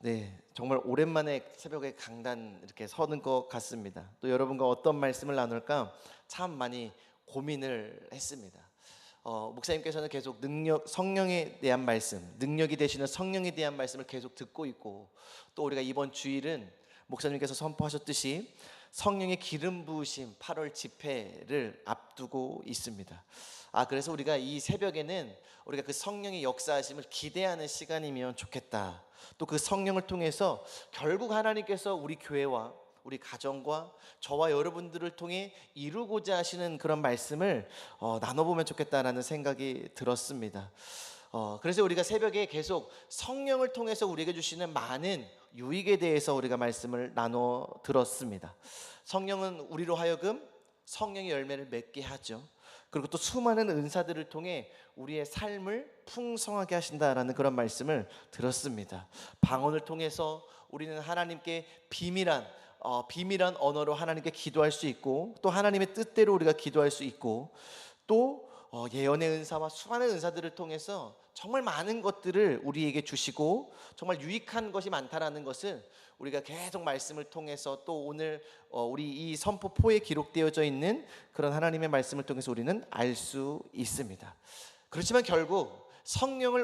네, 정말 오랜만에 새벽에 강단 이렇게 서는 것 같습니다. 또 여러분과 어떤 말씀을 나눌까 참 많이 고민을 했습니다. 목사님께서는 계속 성령에 대한 말씀, 능력이 되시는 성령에 대한 말씀을 계속 듣고 있고, 또 우리가 이번 주일은 목사님께서 선포하셨듯이 성령의 기름 부으심 8월 집회를 앞두고 있습니다. 그래서 우리가 이 새벽에는 우리가 그 성령의 역사하심을 기대하는 시간이면 좋겠다. 또 그 성령을 통해서 결국 하나님께서 우리 교회와 우리 가정과 저와 여러분들을 통해 이루고자 하시는 그런 말씀을 나눠보면 좋겠다라는 생각이 들었습니다. 그래서 우리가 새벽에 계속 성령을 통해서 우리에게 주시는 많은 유익에 대해서 우리가 말씀을 나눠 들었습니다. 성령은 우리로 하여금 성령의 열매를 맺게 하죠. 그리고 또 수많은 은사들을 통해 우리의 삶을 풍성하게 하신다라는 그런 말씀을 들었습니다. 방언을 통해서 우리는 하나님께 비밀한 언어로 하나님께 기도할 수 있고, 또 하나님의 뜻대로 우리가 기도할 수 있고, 또 예언의 은사와 수많은 은사들을 통해서 정말 많은 것들을 우리에게 주시고 정말 유익한 것이 많다라는 것을 우리가 계속 말씀을 통해서, 또 오늘 우리 이 선포포에 기록되어져 있는 그런 하나님의 말씀을 통해서 우리는 알 수 있습니다. 그렇지만 결국 성령의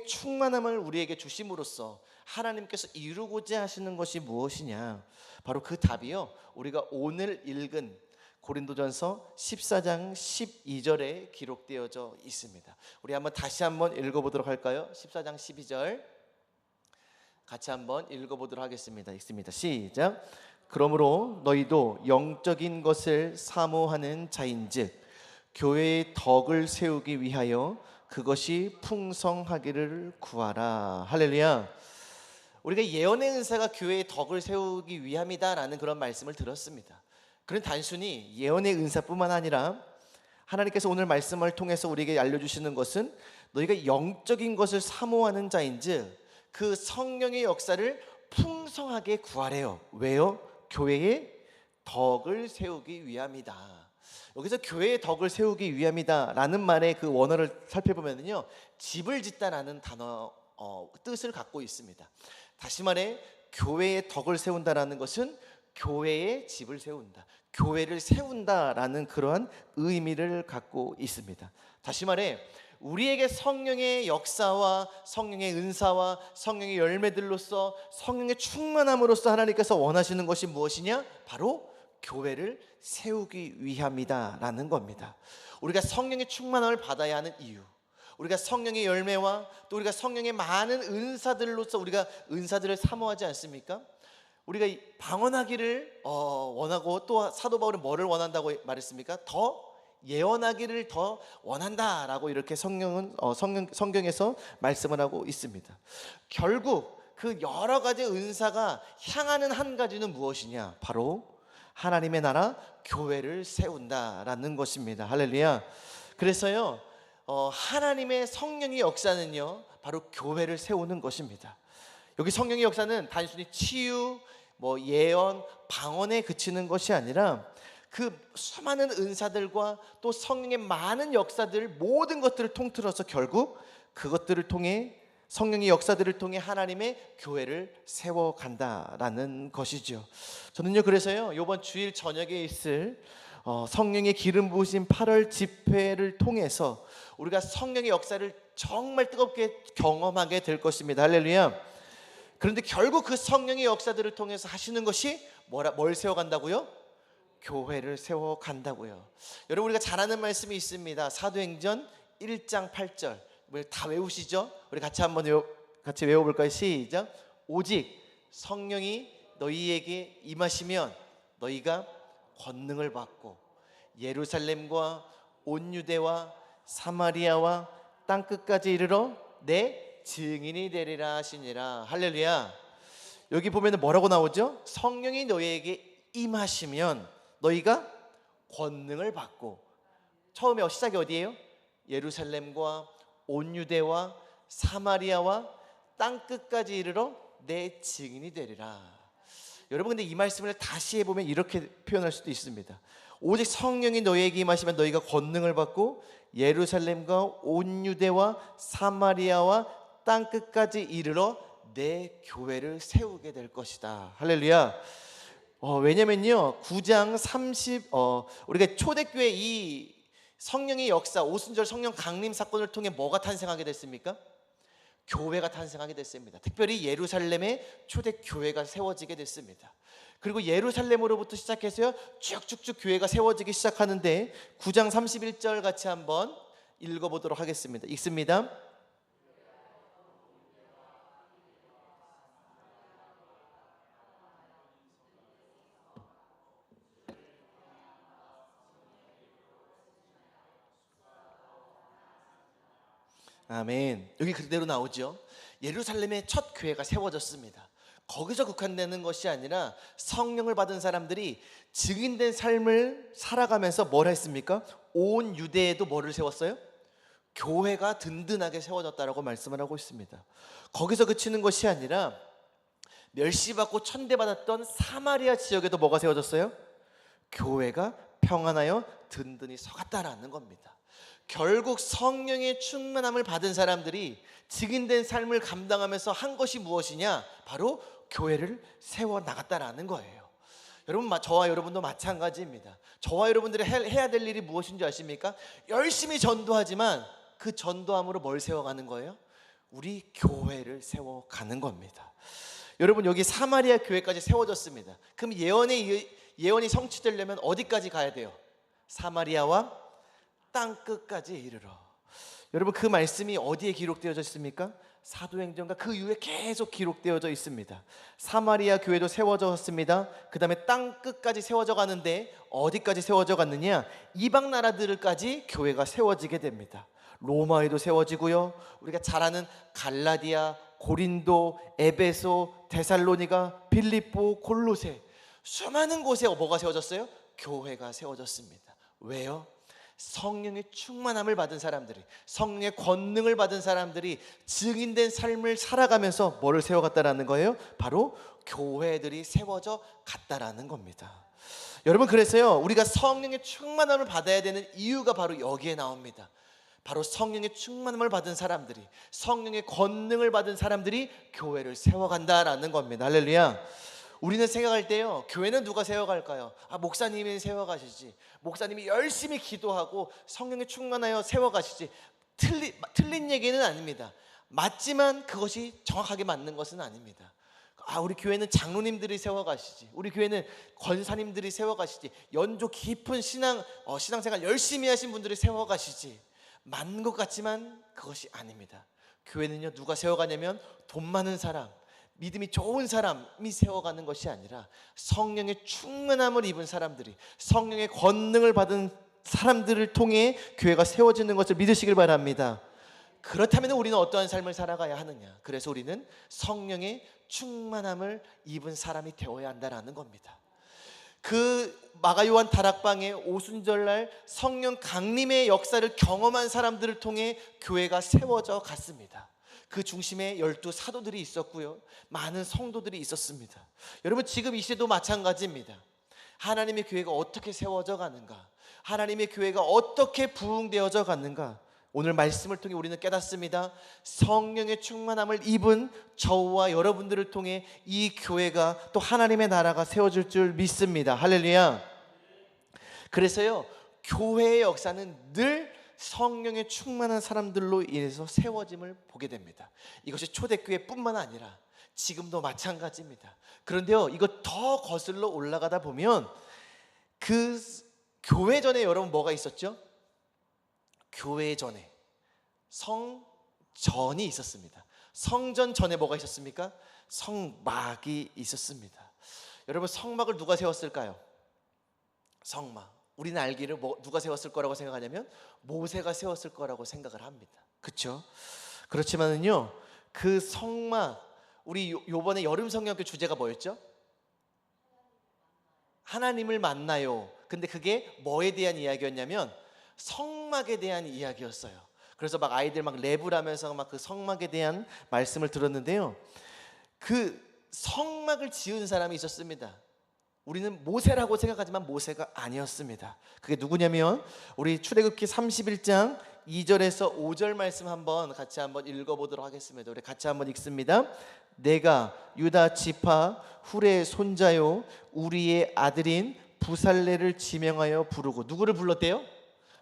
충만함을 우리에게 주심으로써 하나님께서 이루고자 하시는 것이 무엇이냐, 바로 그 답이요, 우리가 오늘 읽은 고린도전서 14장 12절에 기록되어져 있습니다. 우리 다시 한번 읽어보도록 할까요? 14장 12절 같이 한번 읽어보도록 하겠습니다. 읽습니다. 시작. 그러므로 너희도 영적인 것을 사모하는 자인즉 교회의 덕을 세우기 위하여 그것이 풍성하기를 구하라. 할렐루야. 우리가 예언의 은사가 교회의 덕을 세우기 위함이다라는 그런 말씀을 들었습니다. 그런 단순히 예언의 은사뿐만 아니라 하나님께서 오늘 말씀을 통해서 우리에게 알려주시는 것은 너희가 영적인 것을 사모하는 자인즉 그 성령의 역사를 풍성하게 구하래요. 왜요? 교회의 덕을 세우기 위함이다. 여기서 교회의 덕을 세우기 위함이다 라는 말의 그 원어를 살펴보면요, 집을 짓다라는 단어 뜻을 갖고 있습니다. 다시 말해 교회의 덕을 세운다라는 것은 교회의 집을 세운다, 교회를 세운다라는 그러한 의미를 갖고 있습니다. 다시 말해 우리에게 성령의 역사와 성령의 은사와 성령의 열매들로서 성령의 충만함으로써 하나님께서 원하시는 것이 무엇이냐? 바로 교회를 세우기 위함이다라는 겁니다. 우리가 성령의 충만함을 받아야 하는 이유, 우리가 성령의 열매와 또 우리가 성령의 많은 은사들로서 우리가 은사들을 사모하지 않습니까? 우리가 방언하기를 원하고, 또 사도 바울은 뭐를 원한다고 말했습니까? 더 예언하기를 더 원한다라고 이렇게 성경에서 말씀을 하고 있습니다. 결국 그 여러 가지 은사가 향하는 한 가지는 무엇이냐? 바로 하나님의 나라 교회를 세운다라는 것입니다. 할렐루야. 그래서요, 하나님의 성령의 역사는요, 바로 교회를 세우는 것입니다. 여기 성령의 역사는 단순히 치유, 예언, 방언에 그치는 것이 아니라 그 수많은 은사들과 또 성령의 많은 역사들, 모든 것들을 통틀어서 결국 그것들을 통해, 성령의 역사들을 통해 하나님의 교회를 세워간다라는 것이죠. 저는요, 그래서요, 이번 주일 저녁에 있을 성령의 기름 부으신 8월 집회를 통해서 우리가 성령의 역사를 정말 뜨겁게 경험하게 될 것입니다. 할렐루야. 그런데 결국 그 성령의 역사들을 통해서 하시는 것이 뭘 세워간다고요? 교회를 세워간다고요. 여러분, 우리가 잘 아는 말씀이 있습니다. 사도행전 1장 8절 다 외우시죠? 우리 같이 한번 같이 외워볼까요? 시작. 오직 성령이 너희에게 임하시면 너희가 권능을 받고 예루살렘과 온 유대와 사마리아와 땅끝까지 이르러 내 증인이 되리라 하시니라. 할렐루야. 여기 보면 뭐라고 나오죠? 성령이 너희에게 임하시면 너희가 권능을 받고, 처음에 시작이 어디예요? 예루살렘과 온 유대와 사마리아와 땅끝까지 이르러 내 증인이 되리라. 여러분, 근데 이 말씀을 다시 해보면 이렇게 표현할 수도 있습니다. 오직 성령이 너희에게 임하시면 너희가 권능을 받고 예루살렘과 온 유대와 사마리아와 땅 끝까지 이르러 내 교회를 세우게 될 것이다. 할렐루야. 왜냐면요 9장 30 우리가 초대교회 이 성령의 역사, 오순절 성령 강림 사건을 통해 뭐가 탄생하게 됐습니까? 교회가 탄생하게 됐습니다. 특별히 예루살렘에 초대교회가 세워지게 됐습니다. 그리고 예루살렘으로부터 시작해서요 쭉쭉쭉 교회가 세워지기 시작하는데 9장 31절 같이 한번 읽어보도록 하겠습니다. 읽습니다. 아멘. 여기 그대로 나오죠. 예루살렘에 첫 교회가 세워졌습니다. 거기서 국한되는 것이 아니라 성령을 받은 사람들이 증인된 삶을 살아가면서 뭘 했습니까? 온 유대에도 뭐를 세웠어요? 교회가 든든하게 세워졌다라고 말씀을 하고 있습니다. 거기서 그치는 것이 아니라 멸시받고 천대받았던 사마리아 지역에도 뭐가 세워졌어요? 교회가 평안하여 든든히 서갔다라는 겁니다. 결국 성령의 충만함을 받은 사람들이 증인된 삶을 감당하면서 한 것이 무엇이냐? 바로 교회를 세워나갔다라는 거예요. 여러분, 저와 여러분도 마찬가지입니다. 저와 여러분들이 해야 될 일이 무엇인지 아십니까? 열심히 전도하지만 그 전도함으로 뭘 세워가는 거예요? 우리 교회를 세워가는 겁니다. 여러분, 여기 사마리아 교회까지 세워졌습니다. 그럼 예언이 성취되려면 어디까지 가야 돼요? 사마리아와 땅 끝까지 이르러. 여러분, 그 말씀이 어디에 기록되어져 있습니까? 사도행전과 그 이후에 계속 기록되어져 있습니다. 사마리아 교회도 세워졌습니다. 그 다음에 땅 끝까지 세워져 가는데 어디까지 세워져 갔느냐? 이방 나라들까지 교회가 세워지게 됩니다. 로마에도 세워지고요, 우리가 잘 아는 갈라디아, 고린도, 에베소, 데살로니가, 빌립보, 골로새, 수많은 곳에 뭐가 세워졌어요? 교회가 세워졌습니다. 왜요? 성령의 충만함을 받은 사람들이, 성령의 권능을 받은 사람들이 증인된 삶을 살아가면서 뭐를 세워갔다라는 거예요? 바로 교회들이 세워져 갔다라는 겁니다. 여러분, 그래서요 우리가 성령의 충만함을 받아야 되는 이유가 바로 여기에 나옵니다. 바로 성령의 충만함을 받은 사람들이, 성령의 권능을 받은 사람들이 교회를 세워간다라는 겁니다. 할렐루야. 우리는 생각할 때요, 교회는 누가 세워갈까요? 목사님이 세워가시지. 목사님이 열심히 기도하고 성령에 충만하여 세워가시지. 틀린 얘기는 아닙니다. 맞지만 그것이 정확하게 맞는 것은 아닙니다. 우리 교회는 장로님들이 세워가시지, 우리 교회는 권사님들이 세워가시지, 연조 깊은 신앙생활 열심히 하신 분들이 세워가시지, 맞는 것 같지만 그것이 아닙니다. 교회는요 누가 세워가냐면 돈 많은 사람, 믿음이 좋은 사람이 세워가는 것이 아니라 성령의 충만함을 입은 사람들이, 성령의 권능을 받은 사람들을 통해 교회가 세워지는 것을 믿으시길 바랍니다. 그렇다면 우리는 어떠한 삶을 살아가야 하느냐? 그래서 우리는 성령의 충만함을 입은 사람이 되어야 한다는 겁니다. 그 마가요한 다락방에 오순절날 성령 강림의 역사를 경험한 사람들을 통해 교회가 세워져 갔습니다. 그 중심에 12 사도들이 있었고요, 많은 성도들이 있었습니다. 여러분, 지금 이 시대도 마찬가지입니다. 하나님의 교회가 어떻게 세워져 가는가, 하나님의 교회가 어떻게 부흥되어져 갔는가, 오늘 말씀을 통해 우리는 깨닫습니다. 성령의 충만함을 입은 저와 여러분들을 통해 이 교회가 또 하나님의 나라가 세워질 줄 믿습니다. 할렐루야. 그래서요 교회의 역사는 늘 성령의 충만한 사람들로 인해서 세워짐을 보게 됩니다. 이것이 초대교회뿐만 아니라 지금도 마찬가지입니다. 그런데요, 이거 더 거슬러 올라가다 보면 그 교회 전에 여러분 뭐가 있었죠? 교회 전에 성전이 있었습니다. 성전 전에 뭐가 있었습니까? 성막이 있었습니다. 여러분, 성막을 누가 세웠을까요? 성막, 우리는 알기를 누가 세웠을 거라고 생각하냐면 모세가 세웠을 거라고 생각을 합니다. 그렇죠? 그렇지만은요, 그 성막, 우리 요번에 여름 성경학교 주제가 뭐였죠? 하나님을 만나요. 근데 그게 뭐에 대한 이야기였냐면 성막에 대한 이야기였어요. 그래서 막 아이들 막 랩을 하면서 막 그 성막에 대한 말씀을 들었는데요, 그 성막을 지은 사람이 있었습니다. 우리는 모세라고 생각하지만 모세가 아니었습니다. 그게 누구냐면 우리 출애굽기 31장 2절에서 5절 말씀 같이 한번 읽어보도록 하겠습니다. 우리 같이 한번 읽습니다. 내가 유다 지파 훌의 손자요 우리의 아들인 부살레를 지명하여 부르고, 누구를 불렀대요?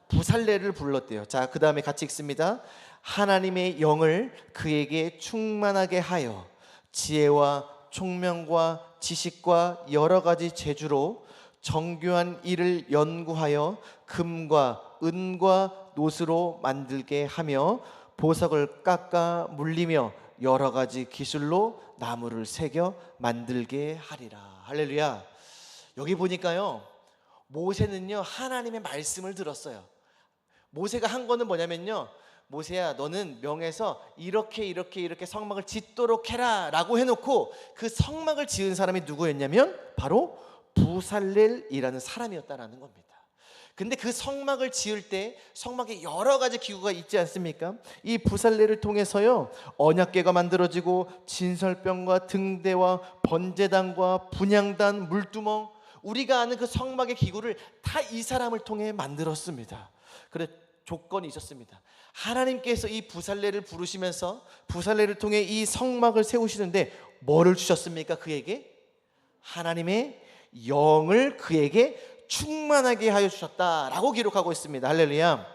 부살레를 불렀대요. 자, 그 다음에 같이 읽습니다. 하나님의 영을 그에게 충만하게 하여 지혜와 총명과 지식과 여러 가지 재주로 정교한 일을 연구하여 금과 은과 노스로 만들게 하며 보석을 깎아 물리며 여러 가지 기술로 나무를 새겨 만들게 하리라. 할렐루야. 여기 보니까요, 모세는요 하나님의 말씀을 들었어요. 모세가 한 거는 뭐냐면요, 모세야 너는 명에서 이렇게 성막을 짓도록 해라 라고 해놓고, 그 성막을 지은 사람이 누구였냐면 바로 부살렐이라는 사람이었다라는 겁니다. 근데 그 성막을 지을 때 성막에 여러 가지 기구가 있지 않습니까? 이 부살레를 통해서요 언약궤가 만들어지고 진설병과 등대와 번제단과 분향단, 물두멍, 우리가 아는 그 성막의 기구를 다 이 사람을 통해 만들었습니다. 그래, 조건이 있었습니다. 하나님께서 이 부살레를 부르시면서 부살레를 통해 이 성막을 세우시는데 뭐를 주셨습니까? 그에게 하나님의 영을 그에게 충만하게 하여 주셨다라고 기록하고 있습니다. 할렐루야.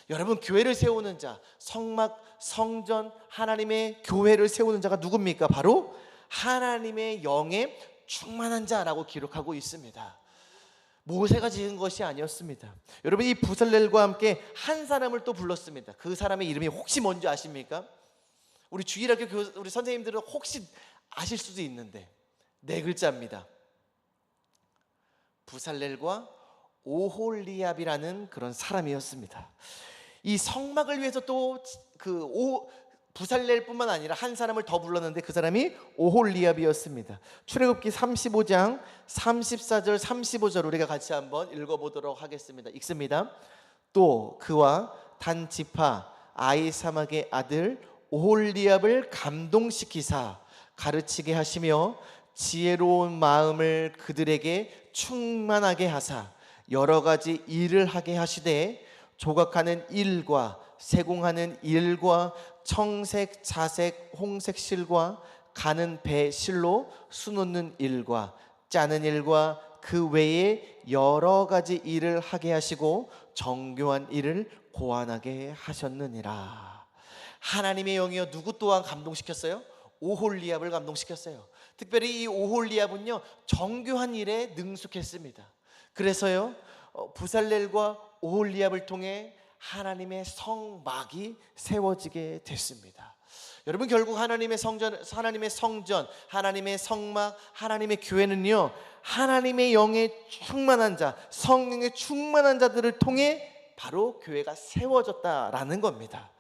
여러분, 교회를 세우는 자, 성막, 성전, 하나님의 교회를 세우는 자가 누굽니까? 바로 하나님의 영에 충만한 자라고 기록하고 있습니다. 모세가 지은 것이 아니었습니다. 여러분, 이 부살렐과 함께 한 사람을 또 불렀습니다. 그 사람의 이름이 혹시 뭔지 아십니까? 우리 주일학교 우리 선생님들은 혹시 아실 수도 있는데 네 글자입니다. 부살렐과 오홀리압이라는 그런 사람이었습니다. 이 성막을 위해서 또 부살렐뿐만 아니라 한 사람을 더 불렀는데 그 사람이 오홀리압이었습니다. 출애굽기 35장 34절 35절 우리가 같이 한번 읽어보도록 하겠습니다. 읽습니다. 또 그와 단 지파 아히사막의 아들 오홀리압을 감동시키사 가르치게 하시며 지혜로운 마음을 그들에게 충만하게 하사 여러 가지 일을 하게 하시되 조각하는 일과 세공하는 일과 청색, 자색, 홍색 실과 가는 배 실로 수놓는 일과 짜는 일과 그 외에 여러 가지 일을 하게 하시고 정교한 일을 고안하게 하셨느니라. 하나님의 영이여 누구 또한 감동시켰어요? 오홀리압을 감동시켰어요. 특별히 이 오홀리압은요 정교한 일에 능숙했습니다. 그래서요 부살렐과 오홀리압을 통해 하나님의 성막이 세워지게 됐습니다. 여러분, 결국 하나님의 성전, 하나님의 성막, 하나님의 교회는요 하나님의 영에 충만한 자, 성령에 충만한 자들을 통해 바로 교회가 세워졌다라는 겁니다.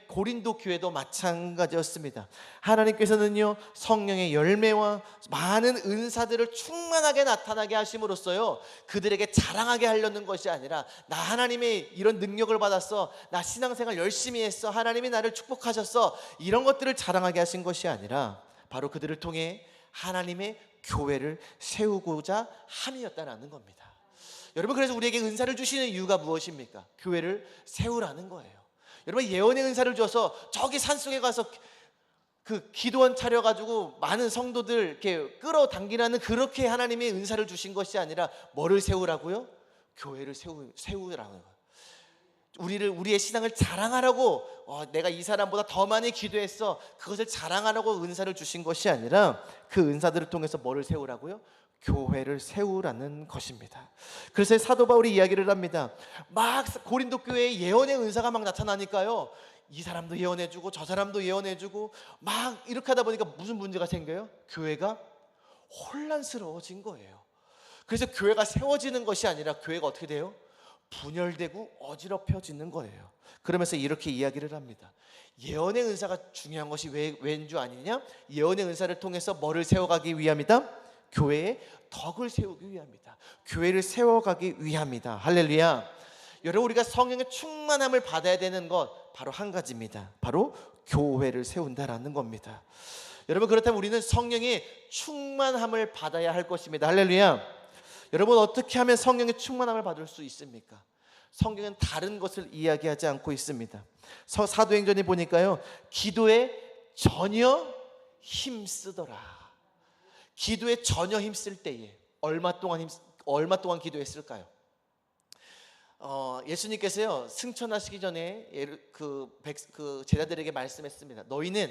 고린도 교회도 마찬가지였습니다. 하나님께서는요 성령의 열매와 많은 은사들을 충만하게 나타나게 하심으로써요 그들에게 자랑하게 하려는 것이 아니라, 나 하나님의 이런 능력을 받았어, 나 신앙생활 열심히 했어, 하나님이 나를 축복하셨어, 이런 것들을 자랑하게 하신 것이 아니라 바로 그들을 통해 하나님의 교회를 세우고자 함이었다라는 겁니다. 여러분, 그래서 우리에게 은사를 주시는 이유가 무엇입니까? 교회를 세우라는 거예요. 여러분, 예언의 은사를 줘서 저기 산속에 가서 그 기도원 차려가지고 많은 성도들 이렇게 끌어당기라는 그렇게 하나님의 은사를 주신 것이 아니라 뭐를 세우라고요? 교회를 세우라고요. 우리의 신앙을 자랑하라고, 내가 이 사람보다 더 많이 기도했어, 그것을 자랑하라고 은사를 주신 것이 아니라 그 은사들을 통해서 뭐를 세우라고요? 교회를 세우라는 것입니다. 그래서 사도 바울이 이야기를 합니다. 막 고린도 교회에 예언의 은사가 막 나타나니까요 이 사람도 예언해주고 저 사람도 예언해주고 막 이렇게 하다 보니까 무슨 문제가 생겨요? 교회가 혼란스러워진 거예요. 그래서 교회가 세워지는 것이 아니라 교회가 어떻게 돼요? 분열되고 어지럽혀지는 거예요. 그러면서 이렇게 이야기를 합니다. 예언의 은사가 중요한 것이 왠 줄 아니냐? 예언의 은사를 통해서 뭐를 세워가기 위함이다? 교회의 덕을 세우기 위함이다. 교회를 세워가기 위함이다. 할렐루야. 여러분, 우리가 성령의 충만함을 받아야 되는 것 바로 한 가지입니다. 바로 교회를 세운다라는 겁니다. 여러분, 그렇다면 우리는 성령의 충만함을 받아야 할 것입니다. 할렐루야. 여러분, 어떻게 하면 성령의 충만함을 받을 수 있습니까? 성경은 다른 것을 이야기하지 않고 있습니다. 사도행전에 보니까요, 기도에 전혀 힘쓰더라. 기도에 전혀 힘쓸 때에 얼마 동안 기도했을까요? 예수님께서요, 승천하시기 전에 그 제자들에게 말씀했습니다. 너희는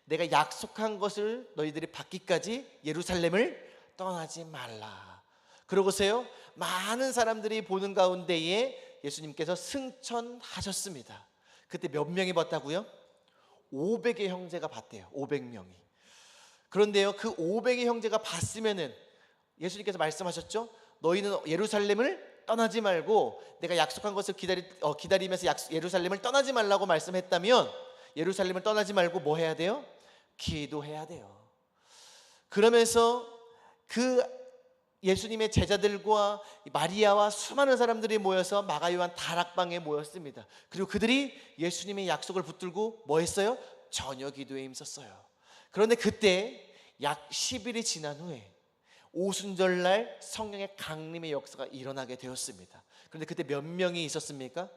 내가 약속한 것을 너희들이 받기까지 예루살렘을 떠나지 말라. 그러고서요, 많은 사람들이 보는 가운데에 예수님께서 승천하셨습니다. 그때 몇 명이 봤다고요? 500의 형제가 봤대요. 500명이. 그런데요, 그 500의 형제가 봤으면은 예수님께서 말씀하셨죠. 너희는 예루살렘을 떠나지 말고 내가 약속한 것을 기다리면서 예루살렘을 떠나지 말라고 말씀했다면, 예루살렘을 떠나지 말고 뭐 해야 돼요? 기도해야 돼요. 그러면서 그 예수님의 제자들과 마리아와 수많은 사람들이 모여서 마가요한 다락방에 모였습니다. 그리고 그들이 예수님의 약속을 붙들고 뭐 했어요? 저녁 기도에 힘썼어요. 그런데 그때 약 10일이 지난 후에 오순절날 성령의 강림의 역사가 일어나게 되었습니다. 그런데 그때 몇 명이 있었습니까?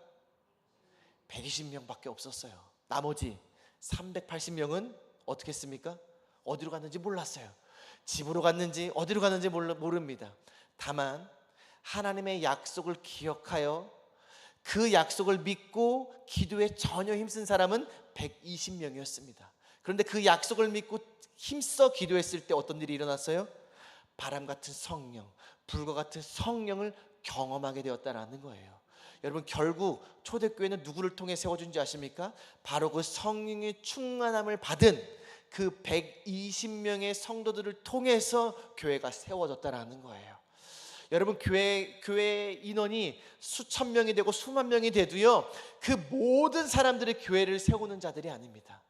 120명밖에 없었어요. 나머지 380명은 어떻게 했습니까? 어디로 갔는지 몰랐어요. 집으로 갔는지 어디로 갔는지 모릅니다. 다만 하나님의 약속을 기억하여 그 약속을 믿고 기도에 전혀 힘쓴 사람은 120명이었습니다. 그런데 그 약속을 믿고 힘써 기도했을 때 어떤 일이 일어났어요? 바람 같은 성령, 불과 같은 성령을 경험하게 되었다는 거예요. 여러분, 결국 초대교회는 누구를 통해 세워준지 아십니까? 바로 그 성령의 충만함을 받은 그 120명의 성도들을 통해서 교회가 세워졌다는 거예요. 여러분, 교회 인원이 수천 명이 되고 수만 명이 돼도요, 그 모든 사람들이 교회를 세우는 자들이 아닙니다.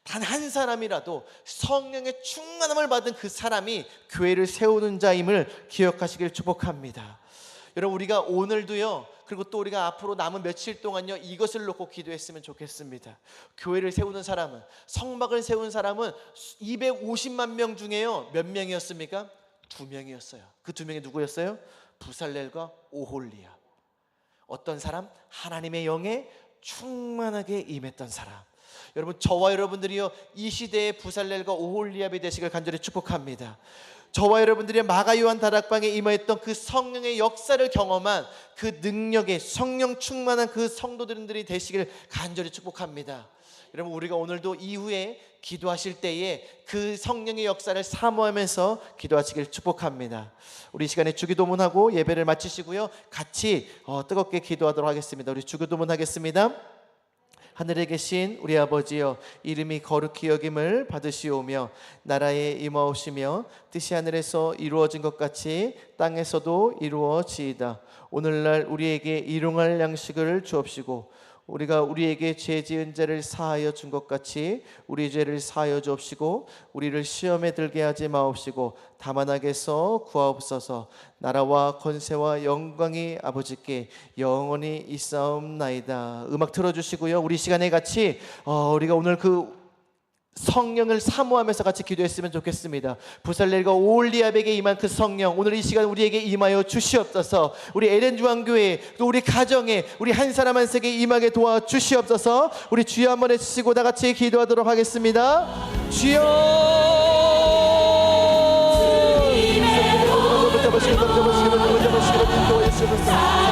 단 한 사람이라도 성령의 충만함을 받은 그 사람이 교회를 세우는 자임을 기억하시길 축복합니다. 여러분, 우리가 오늘도요, 그리고 또 우리가 앞으로 남은 며칠 동안요, 이것을 놓고 기도했으면 좋겠습니다. 교회를 세우는 사람은, 성막을 세운 사람은 250만 명 중에요, 몇 명이었습니까? 2명이었어요. 그 2명이 누구였어요? 부살렐과 오홀리압. 어떤 사람? 하나님의 영에 충만하게 임했던 사람. 여러분, 저와 여러분들이요, 이 시대의 부살렐과 오홀리압이 되시길 간절히 축복합니다. 저와 여러분들이 마가요한 다락방에 임하였던 그 성령의 역사를 경험한 그 능력의 성령 충만한 그 성도들이 되시길 간절히 축복합니다. 여러분, 우리가 오늘도 이후에 기도하실 때에 그 성령의 역사를 사모하면서 기도하시길 축복합니다. 우리 이 시간에 주기도문하고 예배를 마치시고요, 같이 뜨겁게 기도하도록 하겠습니다. 우리 주기도문 하겠습니다. 하늘에 계신 우리 아버지여, 이름이 거룩히 여김을 받으시오며 나라에 임하오시며 뜻이 하늘에서 이루어진 것 같이 땅에서도 이루어지이다. 오늘날 우리에게 일용할 양식을 주옵시고 우리가 우리에게 죄 지은 자를 사하여 준 것 같이 우리 죄를 사하여 주옵시고 우리를 시험에 들게 하지 마옵시고 다만 악에서 구하옵소서. 나라와 권세와 영광이 아버지께 영원히 있사옵나이다. 음악 틀어주시고요, 우리 시간에 같이 우리가 오늘 그 성령을 사모하면서 같이 기도했으면 좋겠습니다. 부살렐과 오홀리압에게 임한 그 성령, 오늘 이 시간 우리에게 임하여 주시옵소서. 우리 에덴중앙교회, 또 우리 가정에, 우리 한 사람 한 세계 임하게 도와주시옵소서. 우리 주여 한번 해주시고 다 같이 기도하도록 하겠습니다. 주여, 주여